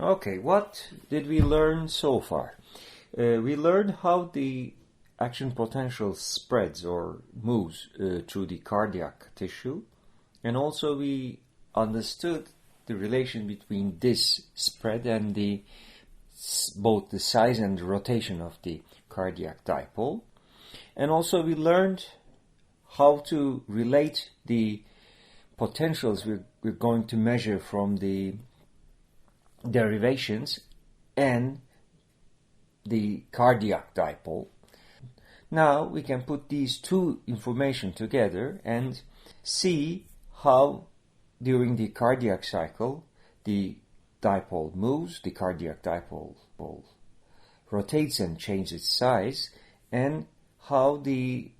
Okay, what did we learn so far? We learned how the action potential spreads or moves through the cardiac tissue, and also we understood the relation between this spread and both the size and the rotation of the cardiac dipole. And also we learned how to relate the potentials we're going to measure from the derivations and the cardiac dipole. Now we can put these two information together and see how during the cardiac cycle the dipole moves, the cardiac dipole rotates and changes its size, and how the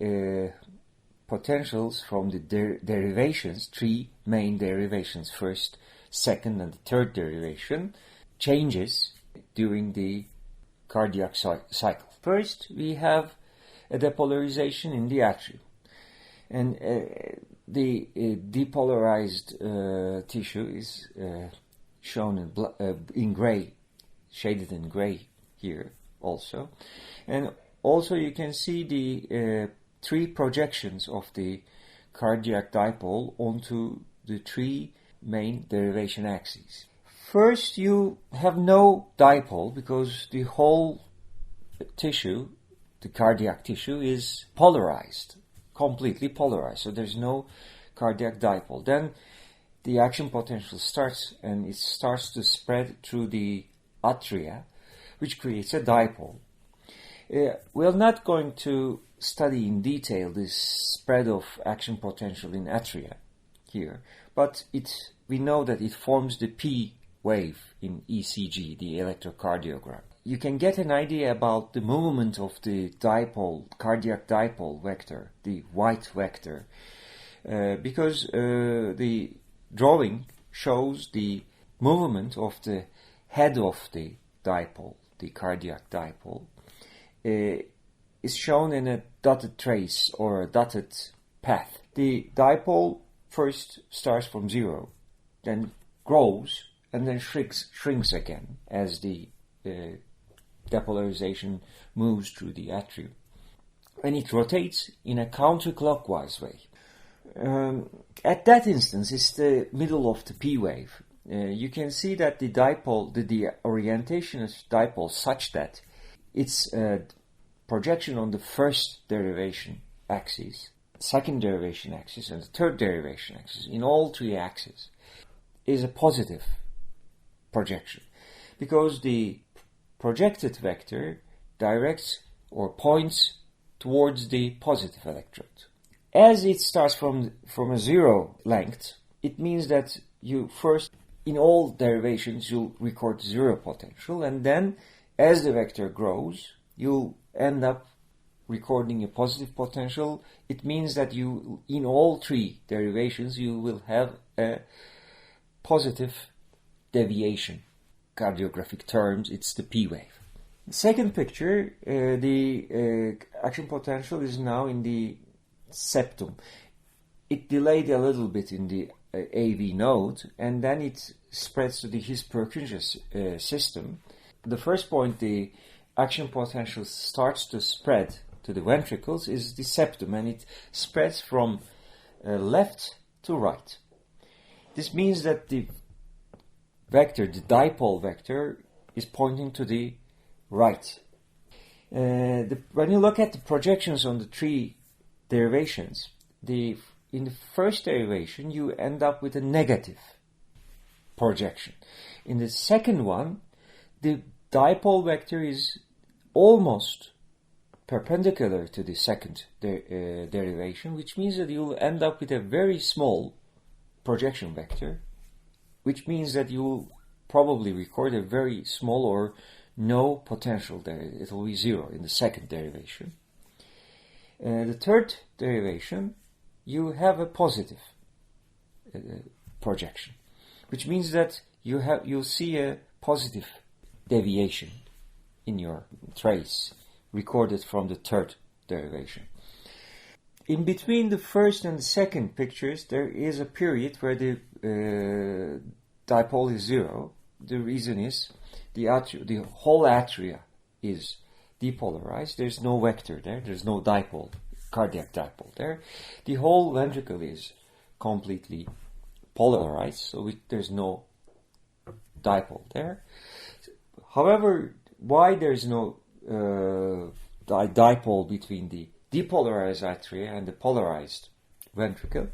potentials from the derivations, three main derivations, first, second and the third derivation, changes during the cardiac cycle. First, we have a depolarization in the atrium. And the depolarized tissue is shown in gray, shaded in gray here also. And also you can see the three projections of the cardiac dipole onto the three main derivation axes. First, you have no dipole because the whole tissue, the cardiac tissue, is polarized, completely polarized. So there's no cardiac dipole. Then the action potential starts, and it starts to spread through the atria, which creates a dipole. We're not going to study in detail this spread of action potential in atria here, but we know that it forms the P wave in ECG, the electrocardiogram. You can get an idea about the movement of the dipole, cardiac dipole vector, the white vector, because the drawing shows the movement of the head of the dipole, the cardiac dipole, is shown in a dotted trace or a dotted path. The dipole first starts from zero, then grows, and then shrinks again as the depolarization moves through the atrium. And it rotates in a counterclockwise way. At that instance, it's the middle of the P wave. You can see that the dipole, the orientation of dipole such that its projection on the first derivation axis, second derivation axis, and the third derivation axis, in all three axes, is a positive projection, because the projected vector directs or points towards the positive electrode. As it starts from a zero length, it means that you first, in all derivations, you'll record zero potential, and then as the vector grows, you'll end up recording a positive potential. It means that you, in all three derivations, you will have a positive deviation. Cardiographic terms, it's the P wave. The second picture, the action potential is now in the septum. It delayed a little bit in the AV node, and then it spreads to the His-Purkinje system. The first point the action potential starts to spread to the ventricles is the septum, and it spreads from left to right. This means that the vector, the dipole vector, is pointing to the right. When you look at the projections on the three derivations, in the first derivation you end up with a negative projection. In the second one, the dipole vector is almost perpendicular to the second derivation, which means that you'll end up with a very small projection vector, which means that you will probably record a very small or no potential there. It will be zero in the second derivation. The third derivation, you have a positive projection, which means that you'll see a positive deviation in your trace recorded from the third derivation. In between the first and the second pictures, there is a period where the dipole is zero, the reason is the whole atria is depolarized. There's no vector there. There's no dipole, cardiac dipole there. The whole ventricle is completely polarized, so there's no dipole there. However, why there's no dipole between the depolarized atria and the polarized ventricle?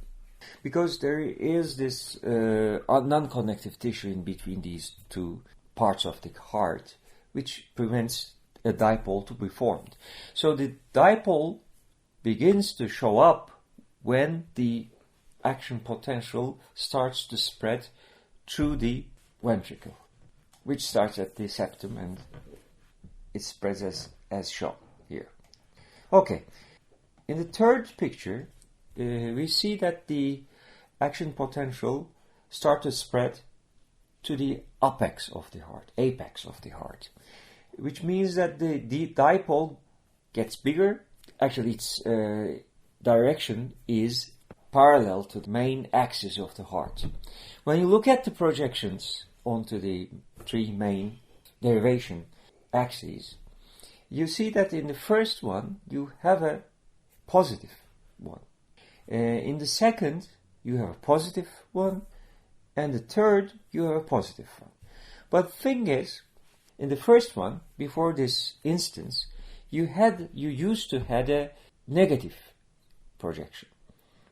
Because there is this non-connective tissue in between these two parts of the heart, which prevents a dipole to be formed. So the dipole begins to show up when the action potential starts to spread through the ventricle, which starts at the septum and it spreads as shown here. Okay, in the third picture, we see that the action potential starts to spread to the apex of the heart, which means that the dipole gets bigger. Actually, its direction is parallel to the main axis of the heart. When you look at the projections onto the three main derivation axes, you see that in the first one you have a positive one. In the second you have a positive one, and the third you have a positive one. But the thing is, in the first one, before this instance, you used to have a negative projection,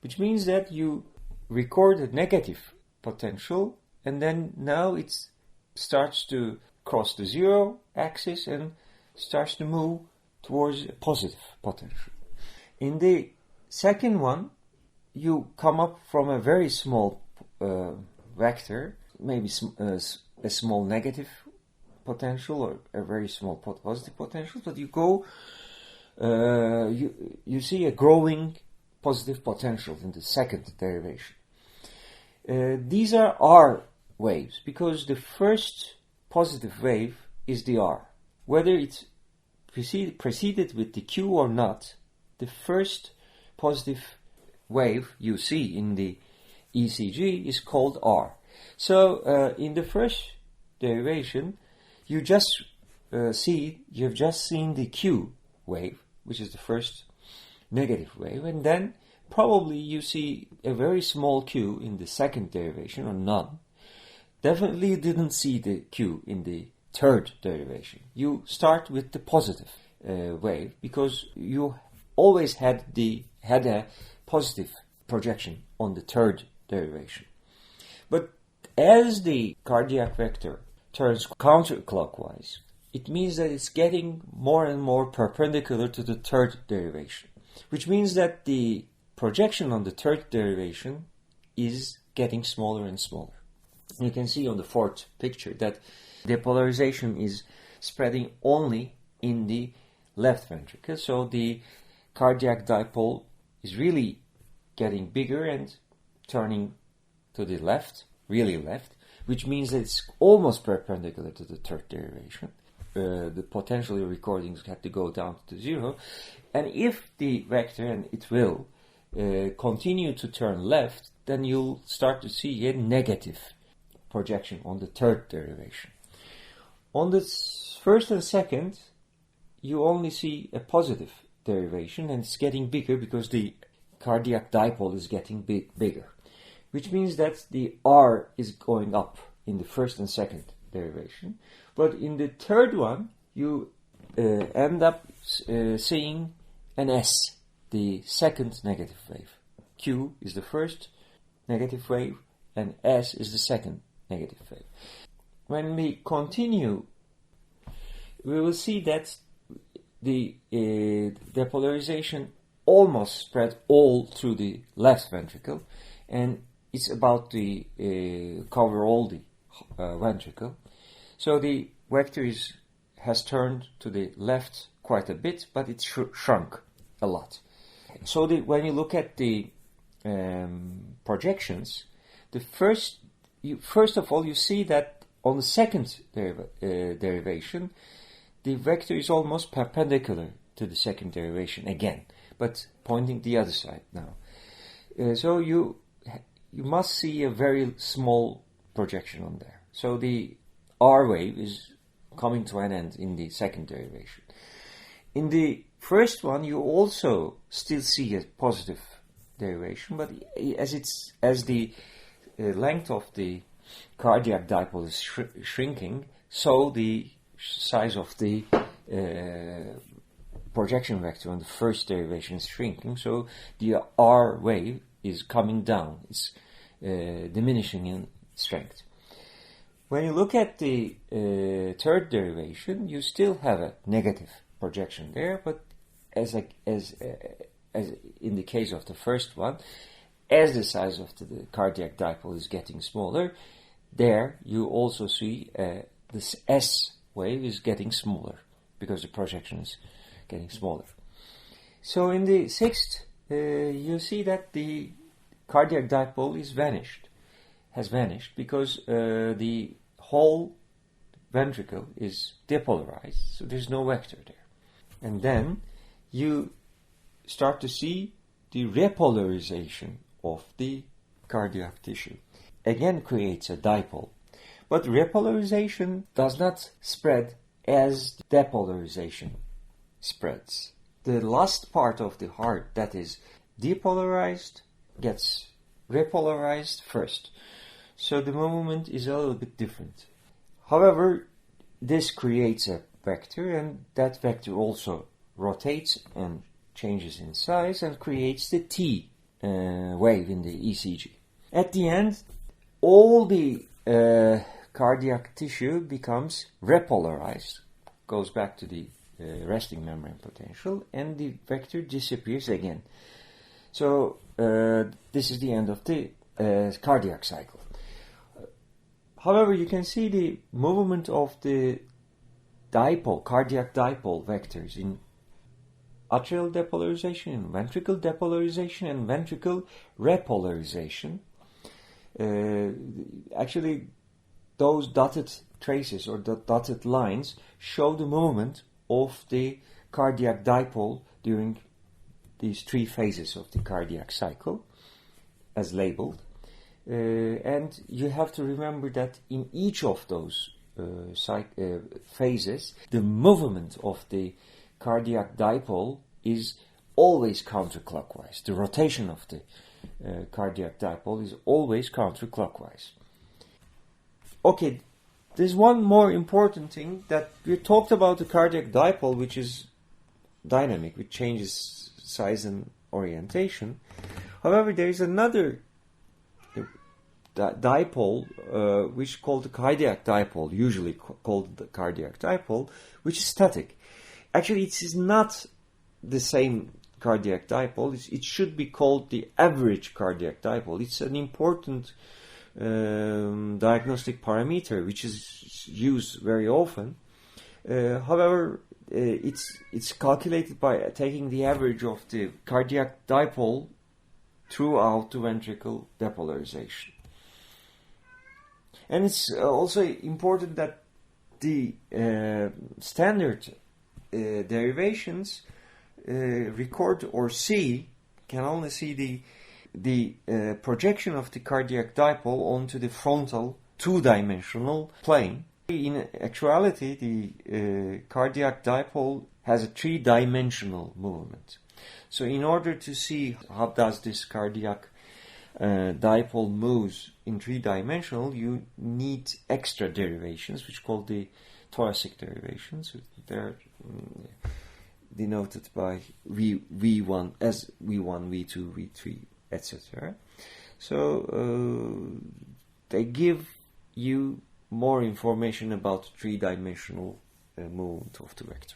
which means that you record a negative potential, and then now it starts to cross the zero axis and starts to move towards a positive potential. In the second one, you come up from a very small vector, maybe a small negative potential or a very small positive potential, but you go, you see a growing positive potential in the second derivation. These are R waves because the first positive wave is the R. Whether it's preceded with the Q or not, the first positive wave you see in the ECG is called R. So in the first derivation, you've just seen the Q wave, which is the first negative wave, and then probably you see a very small Q in the second derivation, or none. Definitely you didn't see the Q in the third derivation. You start with the positive wave because you always had a positive projection on the third derivation. But as the cardiac vector turns counterclockwise, it means that it's getting more and more perpendicular to the third derivation, which means that the projection on the third derivation is getting smaller and smaller. You can see on the fourth picture that depolarization is spreading only in the left ventricle, so the cardiac dipole is really getting bigger and turning to the left, really left, which means that it's almost perpendicular to the third derivation. The potential recordings had to go down to zero, and if the vector, and it will, continue to turn left, then you'll start to see a negative projection on the third derivation. On the first and second, you only see a positive derivation, and it's getting bigger because the cardiac dipole is getting bigger, which means that the R is going up in the first and second derivation. But in the third one, you end up seeing an S, the second negative wave. Q is the first negative wave, and S is the second negative wave. When we continue, we will see that the depolarization almost spread all through the left ventricle, and it's about to cover all the ventricle. So the vector has turned to the left quite a bit, but it's shrunk a lot. So when you look at the projections, first of all, you see that on the second derivation, the vector is almost perpendicular to the second derivation again, but pointing the other side now. So you must see a very small projection on there. So the R wave is coming to an end in the second derivation. In the first one, you also still see a positive derivation, but as the length of the cardiac dipole is shrinking, so the size of the projection vector on the first derivation is shrinking, so the R wave is coming down, it's diminishing in strength. When you look at the third derivation, you still have a negative projection there, but as in the case of the first one, as the size of the cardiac dipole is getting smaller, there you also see this S wave is getting smaller because the projection is getting smaller. So in the sixth, you see that the cardiac dipole has vanished because the whole ventricle is depolarized, so there's no vector there. And then you start to see the repolarization of the cardiac tissue. Again creates a dipole. But repolarization does not spread as depolarization spreads. The last part of the heart that is depolarized gets repolarized first. So the movement is a little bit different. However, this creates a vector, and that vector also rotates and changes in size and creates the T wave in the ECG. At the end, all the cardiac tissue becomes repolarized, goes back to the resting membrane potential, and the vector disappears again. So this is the end of the cardiac cycle. However, you can see the movement of the dipole, cardiac dipole vectors in atrial depolarization, in ventricle depolarization, and ventricle repolarization. Actually, those dotted traces or the dotted lines show the movement of the cardiac dipole during these three phases of the cardiac cycle, as labeled. And you have to remember that in each of those phases, the movement of the cardiac dipole is always counterclockwise. The rotation of the cardiac dipole is always counterclockwise. Okay, there's one more important thing, that we talked about the cardiac dipole, which is dynamic, which changes size and orientation. However, there is another dipole, which is called the cardiac dipole, usually called the cardiac dipole, which is static. Actually, it is not the same cardiac dipole. It should be called the average cardiac dipole. It's an important diagnostic parameter which is used very often. However, it's calculated by taking the average of the cardiac dipole throughout the ventricle depolarization. And it's also important that the standard derivations record or can only see the projection of the cardiac dipole onto the frontal two-dimensional plane. In actuality, the cardiac dipole has a three-dimensional movement. So in order to see how does this cardiac dipole moves in three-dimensional, you need extra derivations, which are called the thoracic derivations. They're denoted by V1 as V1, V2, V3, etc. So they give you more information about three-dimensional movement of the vector.